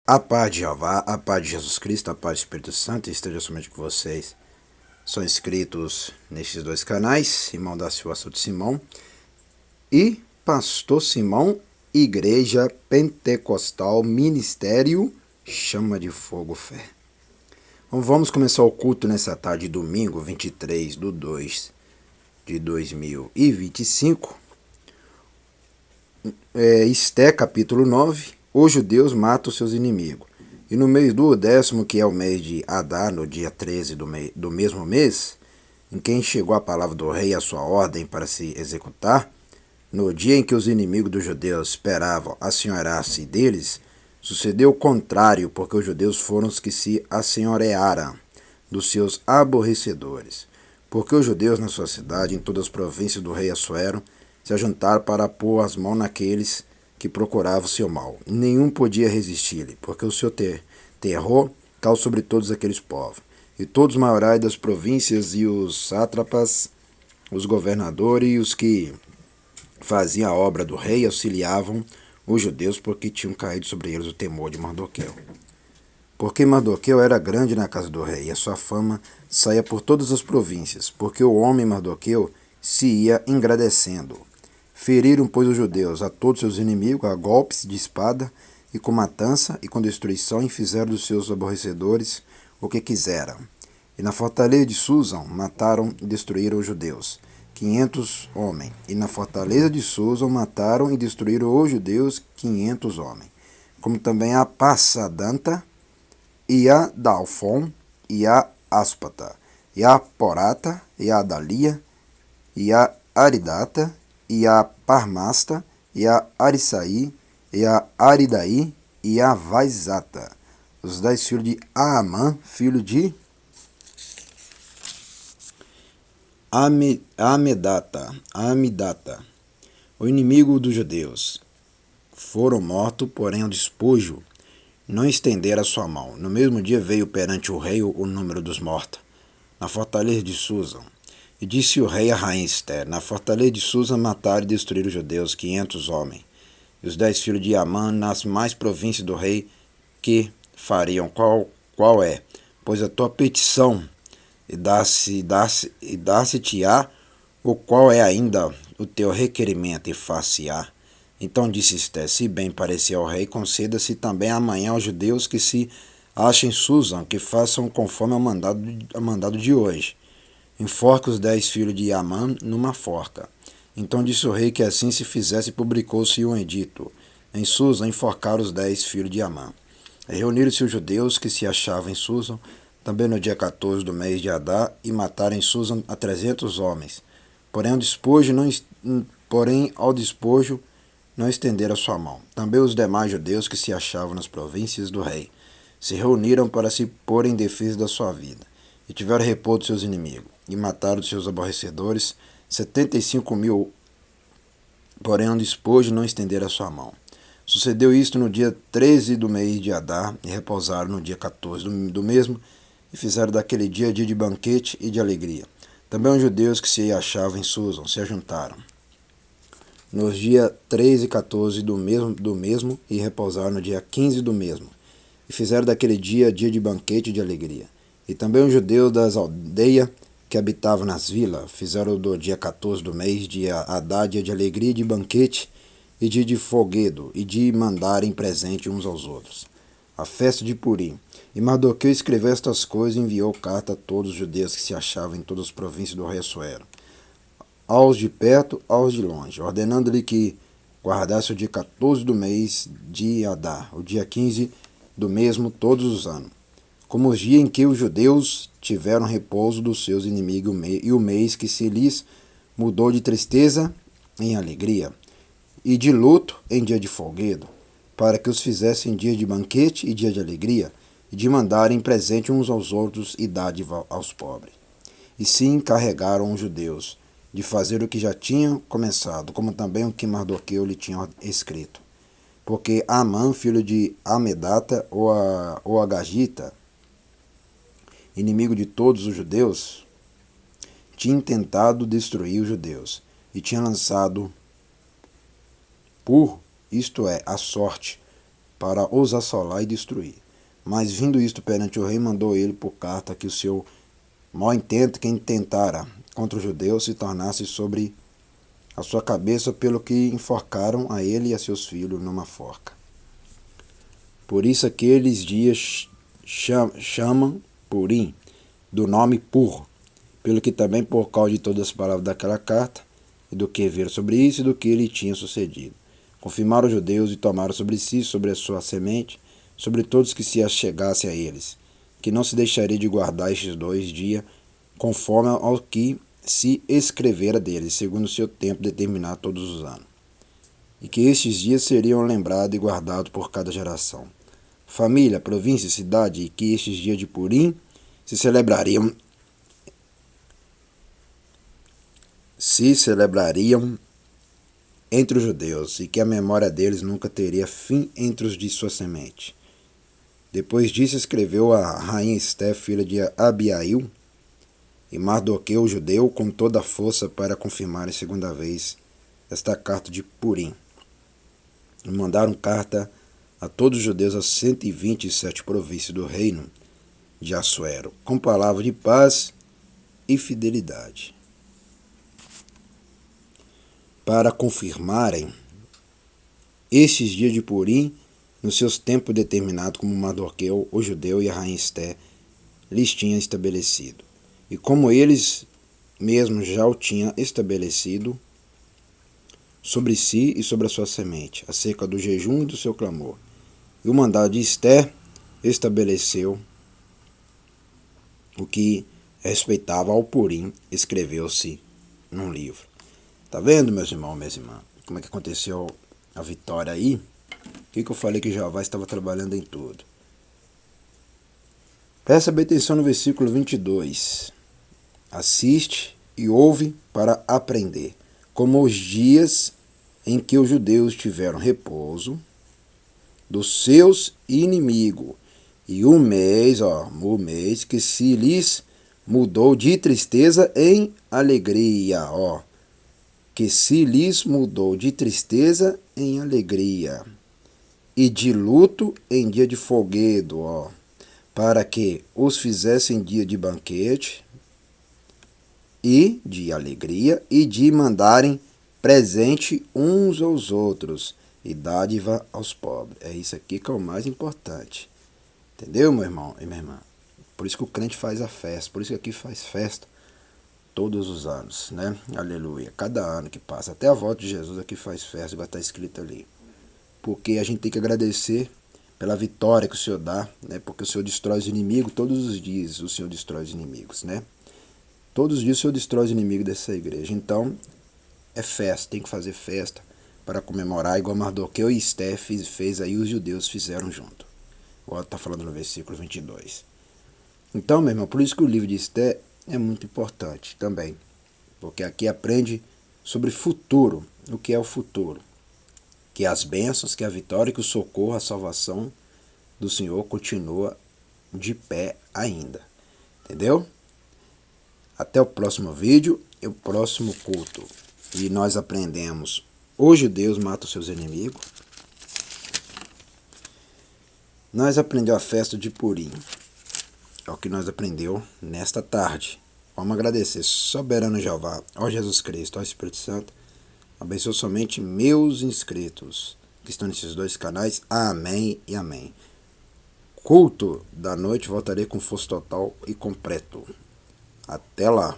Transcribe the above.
A paz de Jeová, a paz de Jesus Cristo, a paz do Espírito Santo esteja somente com vocês. São inscritos nestes dois canais, Irmão da Silva Souto Simão e Pastor Simão, Igreja Pentecostal Ministério Chama de Fogo Fé. Então vamos começar o culto nessa tarde, domingo 23/2/2025. Esté capítulo 9. Hoje Deus mata os seus inimigos. E no mês do 10º, que é o mês de Adar, no dia 13 do mesmo mês, em quem chegou a palavra do rei e a sua ordem para se executar, no dia em que os inimigos dos judeus esperavam assenhorar-se deles, sucedeu o contrário, porque os judeus foram os que se assenhorearam dos seus aborrecedores. Porque os judeus na sua cidade, em todas as províncias do rei Assuero, se ajuntaram para pôr as mãos naqueles que procuravam o seu mal. Nenhum podia resistir-lhe, porque o seu terror caiu sobre todos aqueles povos. E todos os maiorais das províncias e os sátrapas, os governadores e os que faziam a obra do rei auxiliavam os judeus, porque tinham caído sobre eles o temor de Mardoqueu. Porque Mardoqueu era grande na casa do rei, e a sua fama saía por todas as províncias, porque o homem Mardoqueu se ia engrandecendo. Feriram, pois, os judeus a todos seus inimigos, a golpes de espada, e com matança e com destruição, e fizeram dos seus aborrecedores o que quiseram. E na fortaleza de Susã mataram e destruíram os judeus, 500 homens. E na fortaleza de Susã mataram e destruíram os judeus, 500 homens. Como também a Passadanta, e a Dalfon, e a Áspata, e a Porata, e a Adalia, e a Aridata, e a Parmasta, e a Arisaí, e a Aridaí, e a Vaizata, os 10 filhos de Aamã, filho de Amidata, o inimigo dos judeus. Foram mortos, porém ao despojo não estenderam a sua mão. No mesmo dia veio perante o rei o número dos mortos, na fortaleza de Susã. E disse o rei a rainha Ester: na fortaleza de Susã mataram e destruíram os judeus, 500 homens. E os 10 filhos de Amã nas mais províncias do rei, que fariam? Qual é? Pois a tua petição, e dá-se-te-á, o qual é ainda o teu requerimento, e far-se-á. Então disse Ester: se bem parecer ao rei, conceda-se também amanhã aos judeus que se achem em Susã, que façam conforme ao mandado de hoje. Enforca os 10 filhos de Amã numa forca. Então disse o rei que assim se fizesse, e publicou-se um edito. Em Susã enforcaram os 10 filhos de Amã. E reuniram-se os judeus que se achavam em Susã, também no dia 14 do mês de Adar, e mataram em Susã a 300 homens. Porém ao despojo não estenderam a sua mão. Também os demais judeus que se achavam nas províncias do rei se reuniram para se pôr em defesa da sua vida, e tiveram repouso de seus inimigos, e mataram de seus aborrecedores 75.000, porém ao despojo não estenderam a sua mão. Sucedeu isto no dia 13 do mês de Adar, e repousaram no dia 14 do mesmo, e fizeram daquele dia de banquete e de alegria. Também os judeus que se achavam em Susã se ajuntaram nos dias 13 e 14 do mesmo, e repousaram no dia 15 do mesmo, e fizeram daquele dia de banquete e de alegria. E também os judeus das aldeias que habitavam nas vilas fizeram do dia 14 do mês de Adar dia de alegria, de banquete e de foguedo, e de mandarem presente uns aos outros. A festa de Purim. E Mardoqueu escreveu estas coisas e enviou carta a todos os judeus que se achavam em todas as províncias do rei Assuero, aos de perto, aos de longe, ordenando-lhe que guardasse o dia 14 do mês de Adar, o dia 15 do mesmo, todos os anos, como os dias em que os judeus tiveram repouso dos seus inimigos, e o mês que se lhes mudou de tristeza em alegria, e de luto em dia de folguedo, para que os fizessem dia de banquete e dia de alegria, e de mandarem presente uns aos outros e dádiva aos pobres. E se encarregaram os judeus de fazer o que já tinham começado, como também o que Mardoqueu lhe tinha escrito. Porque Amã, filho de Amedata, ou Agagita, inimigo de todos os judeus, tinha tentado destruir os judeus, e tinha lançado isto é, a sorte, para os assolar e destruir. Mas vindo isto perante o rei, mandou ele por carta que o seu mau intento que intentara contra os judeus se tornasse sobre a sua cabeça, pelo que enforcaram a ele e a seus filhos numa forca. Por isso aqueles dias chamam Purim, do nome Pur, pelo que também por causa de todas as palavras daquela carta, e do que viram sobre isso e do que lhe tinha sucedido. Confirmaram os judeus e tomaram sobre si, sobre a sua semente, sobre todos que se achegassem a eles, que não se deixaria de guardar estes 2 dias, conforme ao que se escrevera deles, segundo o seu tempo determinado todos os anos. E que estes dias seriam lembrados e guardados por cada geração. Família, província e cidade, e que estes dias de Purim se celebrariam entre os judeus, e que a memória deles nunca teria fim entre os de sua semente. Depois disso escreveu a rainha Esté, filha de Abiail, e Mardoqueu, o judeu, com toda a força para confirmar a segunda vez esta carta de Purim. E mandaram carta a todos os judeus as 127 províncias do reino de Assuero, com palavras de paz e fidelidade, para confirmarem estes dias de Purim nos seus tempos determinados, como Mardoqueu, o judeu, e a rainha Esté lhes tinham estabelecido, e como eles mesmos já o tinham estabelecido sobre si e sobre a sua semente, acerca do jejum e do seu clamor. E o mandado de Esté estabeleceu o que respeitava ao Purim, escreveu-se num livro. Tá vendo, meus irmãos, minhas irmãs, como é que aconteceu a vitória aí? O que eu falei que Jeová estava trabalhando em tudo? Presta bem atenção no versículo 22. Assiste e ouve para aprender. Como os dias em que os judeus tiveram repouso dos seus inimigos, e o mês que se lhes mudou de tristeza em alegria, que se lhes mudou de tristeza em alegria, e de luto em dia de folguedo, para que os fizessem dia de banquete e de alegria, e de mandarem presente uns aos outros, e dádiva aos pobres. É isso aqui que é o mais importante. Entendeu, meu irmão e minha irmã? Por isso que o crente faz a festa, por isso que aqui faz festa todos os anos, né? Aleluia. Cada ano que passa, até a volta de Jesus aqui faz festa, vai estar escrito ali. Porque a gente tem que agradecer pela vitória que o Senhor dá, né? Porque o Senhor destrói os inimigos, todos os dias o Senhor destrói os inimigos, né? Todos os dias o Senhor destrói os inimigos dessa igreja. Então, é festa, tem que fazer festa para comemorar, igual Mardoqueu e Esté fez aí, os judeus fizeram junto. Agora está falando no versículo 22. Então, meu irmão, por isso que o livro de Esté é muito importante também. Porque aqui aprende sobre futuro. O que é o futuro? Que as bênçãos, que a vitória, que o socorro, a salvação do Senhor continua de pé ainda. Entendeu? Até o próximo vídeo e o próximo culto. E nós aprendemos: hoje Deus mata os seus inimigos. Nós aprendemos a festa de Purim. É o que nós aprendeu nesta tarde. Vamos agradecer, soberano Jeová, ó Jesus Cristo, ó Espírito Santo. Abençoe somente meus inscritos que estão nesses 2 canais. Amém e amém. Culto da noite, voltarei com força total e completo. Até lá.